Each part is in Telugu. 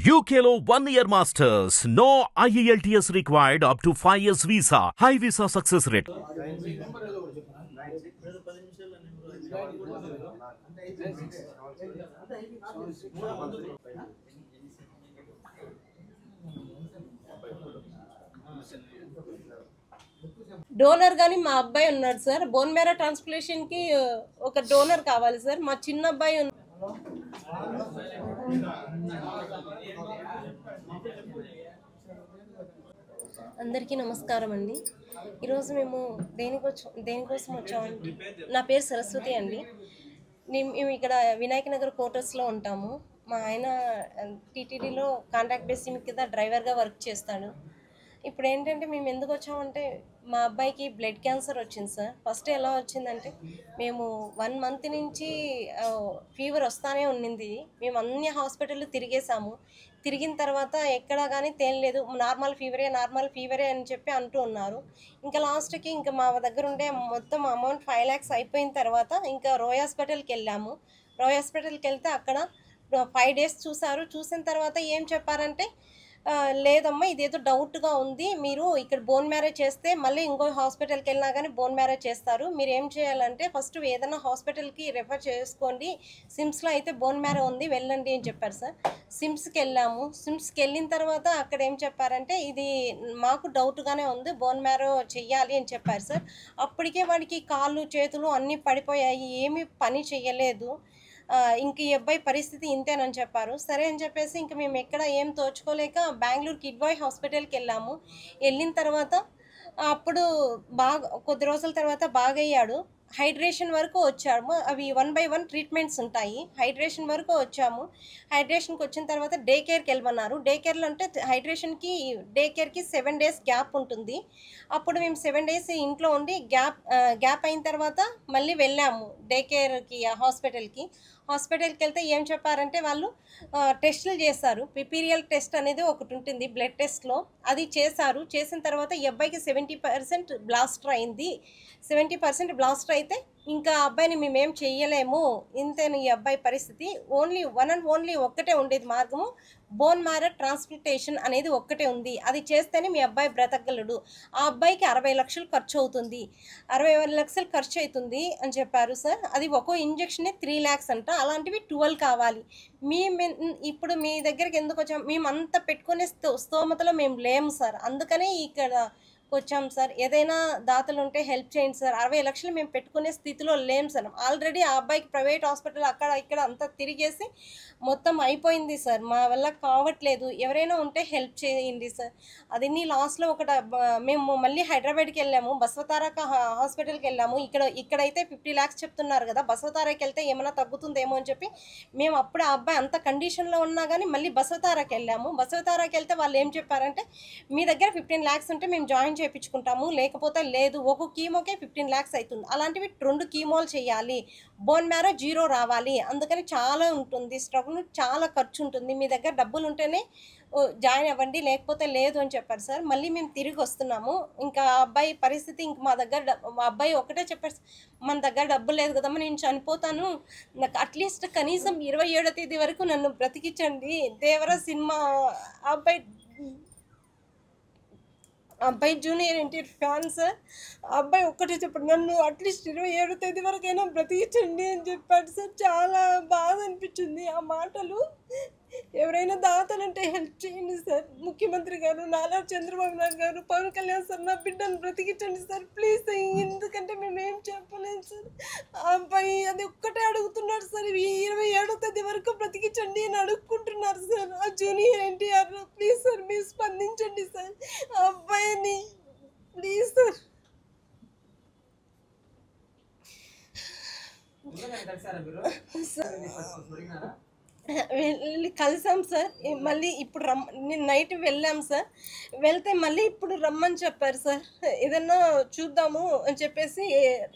UKLO 1 year masters. No IELTS required up to 5 years visa. High visa success rate. Donor గాని మా అబ్బాయి ఉన్నాడు సార్. బోన్ మ్యారో ట్రాన్స్ప్లాంటేషన్ కి ఒక డోనర్ కావాలి సార్. మా చిన్న అబ్బాయి అందరికీ నమస్కారం అండి. ఈరోజు మేము దేనికోసం వచ్చామండి. నా పేరు సరస్వతి అండి. మేము ఇక్కడ వినాయక నగర్ క్వార్టర్స్లో ఉంటాము. మా ఆయన టీటీడీలో కాంట్రాక్ట్ బేసిస్ కింద డ్రైవర్గా వర్క్ చేస్తాడు. ఇప్పుడు ఏంటంటే మేము ఎందుకు వచ్చామంటే మా అబ్బాయికి బ్లడ్ క్యాన్సర్ వచ్చింది సార్. ఫస్ట్ ఎలా వచ్చిందంటే మేము 1 మంత్ నుంచి ఫీవర్ వస్తానే ఉన్నింది. మేము అన్ని హాస్పిటల్లో తిరిగిన తర్వాత ఎక్కడా కానీ తేలలేదు. నార్మల్ ఫీవరే అని చెప్పి అంటూ ఉన్నారు. ఇంకా లాస్ట్కి ఇంకా మా దగ్గర ఉండే మొత్తం అమౌంట్ 5 lakhs అయిపోయిన తర్వాత ఇంకా రోయ్ హాస్పిటల్కి వెళ్ళాము. రోయ్ హాస్పిటల్కి వెళ్తే అక్కడ 5 days చూసారు. చూసిన తర్వాత ఏం చెప్పారంటే లేదమ్మా ఇదేదో డౌట్గా ఉంది, మీరు ఇక్కడ బోన్ మ్యారేజ్ చేస్తే మళ్ళీ ఇంకో హాస్పిటల్కి వెళ్ళినా కానీ బోన్ మ్యారేజ్ చేస్తారు. మీరు ఏం చేయాలంటే ఫస్ట్ ఏదైనా హాస్పిటల్కి రెఫర్ చేసుకోండి, సిమ్స్లో అయితే బోన్ మ్యారో ఉంది వెళ్ళండి అని చెప్పారు సార్. సిమ్స్కి వెళ్ళాము. సిమ్స్కి వెళ్ళిన తర్వాత అక్కడ ఏం చెప్పారంటే ఇది మాకు డౌట్గానే ఉంది, బోన్ మ్యారో చెయ్యాలి అని చెప్పారు సార్. అప్పటికే వాడికి కాళ్ళు చేతులు అన్నీ పడిపోయాయి, ఏమీ పని చెయ్యలేదు. ఇంక ఈ అబ్బాయి పరిస్థితి ఇంతేనని చెప్పారు. సరే అని చెప్పేసి ఇంక మేము ఎక్కడ ఏం తోచుకోలేక బెంగళూరు కిడ్వాయ్ హాస్పిటల్కి వెళ్ళాము. వెళ్ళిన తర్వాత అప్పుడు కొద్ది రోజుల తర్వాత బాగయ్యాడు. హైడ్రేషన్ వరకు వచ్చాము. అవి 1 by 1 ట్రీట్మెంట్స్ ఉంటాయి. హైడ్రేషన్ వరకు వచ్చాము. హైడ్రేషన్కి వచ్చిన తర్వాత డే కేర్కి వెళ్ళమన్నారు. డే కేర్లో అంటే డే కేర్కి 7 days గ్యాప్ ఉంటుంది. అప్పుడు మేము 7 days ఇంట్లో ఉండి గ్యాప్ అయిన తర్వాత మళ్ళీ వెళ్ళాము డే కేర్కి హాస్పిటల్కి వెళ్తే ఏం చెప్పారంటే వాళ్ళు టెస్టులు చేశారు. పిపీరియల్ టెస్ట్ అనేది ఒకటి ఉంటుంది బ్లడ్ టెస్ట్లో, అది చేసిన తర్వాత ఈ అబ్బాయికి 70% బ్లాస్టర్ అయింది. 70% బ్లాస్టర్ అయితే ఇంకా అబ్బాయిని మేమేం చెయ్యలేము, ఇంతేను ఈ అబ్బాయి పరిస్థితి. ఓన్లీ ఒక్కటే ఉండేది మార్గము, బోన్ మ్యారో ట్రాన్స్ప్లాంటేషన్ అనేది ఒక్కటే ఉంది. అది చేస్తేనే మీ అబ్బాయి బ్రతకగలడు. ఆ అబ్బాయికి 60 లక్షలు ఖర్చు అవుతుంది, 60 లక్షలు ఖర్చు అవుతుంది అని చెప్పారు సార్. అది ఒక్కో ఇంజెక్షనే 3 lakhs అంట. అలాంటివి 12 కావాలి. ఇప్పుడు మీ దగ్గరికి ఎందుకు వచ్చాము, మేము అంత పెట్టుకునే స్తోమతలో మేము లేము సార్. అందుకనే ఇక్కడ వచ్చాం సార్. ఏదైనా దాతలు ఉంటే హెల్ప్ చేయండి సార్. 60 లక్షలు మేము పెట్టుకునే స్థితిలో లేము సార్. ఆల్రెడీ ఆ అబ్బాయికి ప్రైవేట్ హాస్పిటల్ అక్కడ ఇక్కడ అంతా తిరిగేసి మొత్తం అయిపోయింది సార్. మా వల్ల కావట్లేదు, ఎవరైనా ఉంటే హెల్ప్ చేయండి సార్. అది లాస్ట్లో మేము మళ్ళీ హైదరాబాద్కి వెళ్ళాము. బసవతారక హాస్పిటల్కి వెళ్ళాము. ఇక్కడైతే 50 lakhs చెప్తున్నారు కదా, బసవతారకి వెళ్తే ఏమైనా తగ్గుతుందేమో అని చెప్పి మేము అప్పుడు ఆ అబ్బాయి అంత కండిషన్లో ఉన్నా కానీ మళ్ళీ బసవతారకి వెళ్ళాము. బసవతారకి వెళ్తే వాళ్ళు ఏం చెప్పారంటే మీ దగ్గర 15 lakhs ఉంటే మేము జాయిన్ చేయించుకుంటాము, లేకపోతే లేదు, ఒక కీమోకే 15 lakhs అవుతుంది. అలాంటివి 2 కీమోలు చేయాలి, బోన్ మ్యారో 0 రావాలి. అందుకని చాలా ఉంటుంది స్ట్రగుల్, చాలా ఖర్చు ఉంటుంది. మీ దగ్గర డబ్బులు ఉంటేనే జాయిన్ అవ్వండి, లేకపోతే లేదు అని చెప్పారు సార్. మళ్ళీ మేము తిరిగి వస్తున్నాము. ఇంకా అబ్బాయి పరిస్థితి ఇంక మా అబ్బాయి ఒకటే చెప్పారు, మన దగ్గర డబ్బులు లేదు కదమ్మా, నేను చనిపోతాను, నాకు అట్లీస్ట్ కనీసం 27వ తేదీ వరకు నన్ను బ్రతికించండి. దేవరా సినిమా అబ్బాయి జూనియర్ ఎన్టీఆర్ ఫ్యాన్ సార్. అబ్బాయి ఒక్కటే చెప్పాడు, నన్ను అట్లీస్ట్ 27వ తేదీ వరకైనా బ్రతికించండి అని చెప్పాడు సార్. చాలా బాధ అనిపించింది ఆ మాటలు. ఎవరైనా దాతలంటే హెల్ప్ చేయండి సార్. ముఖ్యమంత్రి గారు, నారా చంద్రబాబు నాయుడు గారు, పవన్ కళ్యాణ్ సార్, నా బిడ్డను బ్రతికించండి సార్ ప్లీజ్. ఎందుకంటే మేమేం చెప్పలేము సార్. ఆ అబ్బాయి అది ఒక్కటే అడుగుతున్నాడు సార్, 27వ తేదీ వరకు బ్రతికించండి అని అడుక్కుంటున్నారు సార్. ఆ జూనియర్ ఎన్టీఆర్ ప్లీజ్ సార్, మీరు స్పందించండి సార్ ఆ అబ్బాయిని ప్లీజ్ సార్. వెళ్ళి కలిసాం సార్. మళ్ళీ ఇప్పుడు నేను నైట్ వెళ్ళాం సార్. వెళ్తే మళ్ళీ ఇప్పుడు రమ్మని చెప్పారు సార్. ఏదన్నా చూద్దాము అని చెప్పేసి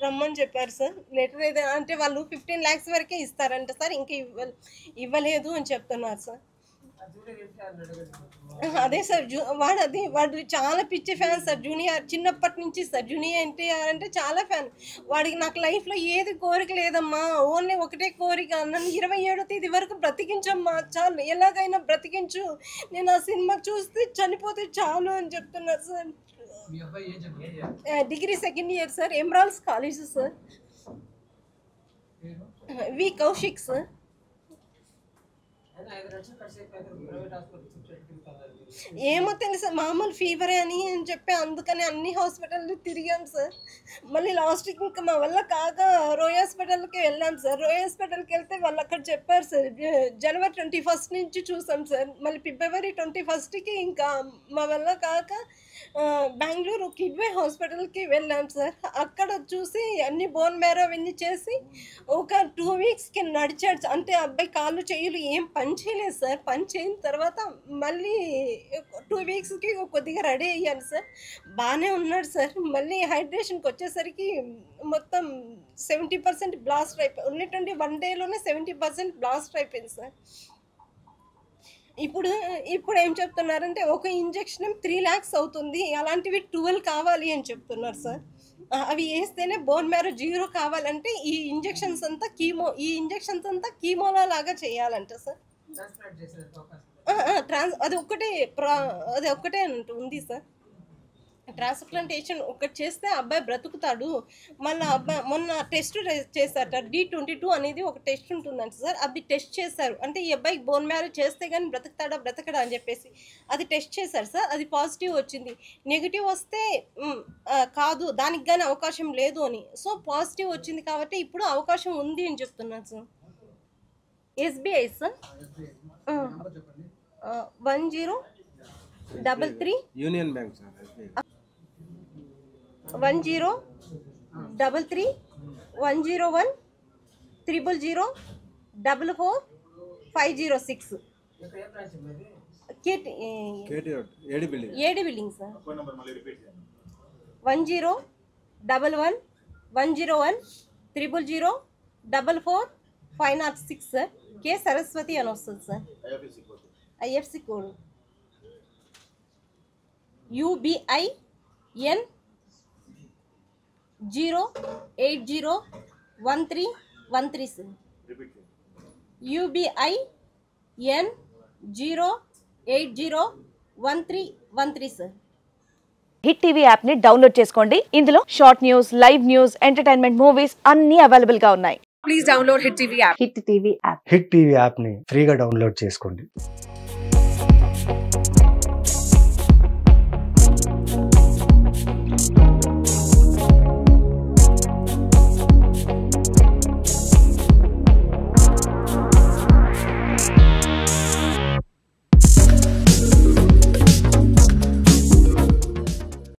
రమ్మని చెప్పారు సార్. లెటర్ ఏదైనా అంటే వాళ్ళు 15 lakhs వరకే ఇస్తారంట సార్, ఇంకా ఇవ్వలేదు అని చెప్తున్నారు సార్. అదే సార్ వాడు చాలా పిచ్చి ఫ్యాన్ సార్. జూనియర్ చిన్నప్పటి నుంచి సార్ జూనియర్ ఎన్టీఆర్ అంటే చాలా ఫ్యాన్. వాడికి నాకు లైఫ్లో ఏది కోరిక లేదమ్మా, ఓన్లీ ఒకటే కోరిక, నన్ను 27వ తేదీ వరకు బ్రతికించమ్మా, చాలు ఎలాగైనా బ్రతికించు, నేను ఆ సినిమా చూస్తే చనిపోతే చాలు అని చెప్తున్నారు sir. Degree second year sir, emeralds college sir. V Kaushik sir. ఏమో తెలుసా, మామూలు ఫీవరే అని చెప్పి అందుకని అన్ని హాస్పిటల్లో తిరిగాం సార్. మళ్ళీ లాస్ట్కి ఇంకా మా వల్ల కాక రోయ్ హాస్పిటల్కి వెళ్ళాం సార్. రోయ్ హాస్పిటల్కి వెళ్తే వాళ్ళు అక్కడ చెప్పారు సార్, జనవరి 21 నుంచి చూసాం సార్. మళ్ళీ ఫిబ్రవరి 21కి ఇంకా మా వల్ల కాక బెంగళూరు కిడ్వే హాస్పిటల్కి వెళ్ళాం సార్. అక్కడ చూసి అన్ని బోన్ మ్యారో అవన్నీ చేసి ఒక 2 వీక్స్కి నడిచాడు. అంటే అబ్బాయి కాళ్ళు చేయులు ఏం పని చేయలేదు సార్. పని చేయని తర్వాత మళ్ళీ 2 వీక్స్కి కొద్దిగా రెడీ అయ్యాను సార్. బాగానే ఉన్నాడు సార్. మళ్ళీ హైడ్రేషన్కి వచ్చేసరికి మొత్తం 70% బ్లాస్ట్ అయిపోయి, ఓన్లీ 21 డేలోనే 70% బ్లాస్ట్ అయిపోయింది సార్. ఇప్పుడు ఏం చెప్తున్నారంటే ఒక ఇంజెక్షన్ 3 lakhs అవుతుంది, అలాంటివి 12 కావాలి అని చెప్తున్నారు సార్. అవి వేస్తేనే బోన్ మ్యారో 0 కావాలంటే ఈ ఇంజెక్షన్స్ అంతా కీమోలా లాగా చేయాలంట సార్. అది ఒక్కటే ఉంది సార్. ట్రాన్స్ప్లాంటేషన్ ఒకటి చేస్తే అబ్బాయి బ్రతుకుతాడు. మళ్ళీ మొన్న టెస్ట్ చేశారట, D22 అనేది ఒక టెస్ట్ ఉంటుందంట సార్. అది టెస్ట్ చేశారు. అంటే ఈ అబ్బాయికి బోన్ మ్యారో చేస్తే కానీ బ్రతకడా అని చెప్పేసి అది టెస్ట్ చేశారు సార్. అది పాజిటివ్ వచ్చింది. నెగిటివ్ వస్తే కాదు, దానికి కానీ అవకాశం లేదు అని. సో పాజిటివ్ వచ్చింది కాబట్టి ఇప్పుడు అవకాశం ఉంది అని చెప్తున్నాను sir. SBI sir 1033 union bank sir. 1033 101 000 44506 ఏడి building sir. 1011 101 000 44506 sir. K Saraswati అని వస్తుంది sir. IFC code UBIN 0801313 sir. UBIN 0801313 sir. Hit TV app ని డౌన్లోడ్ చేసుకోండి. ఇందులో short news, live news, entertainment movies అన్ని అవైలబుల్ గా ఉన్నాయి. Please download hit TV app. Hit TV app ని ఫ్రీగా డౌన్లోడ్ చేసుకోండి.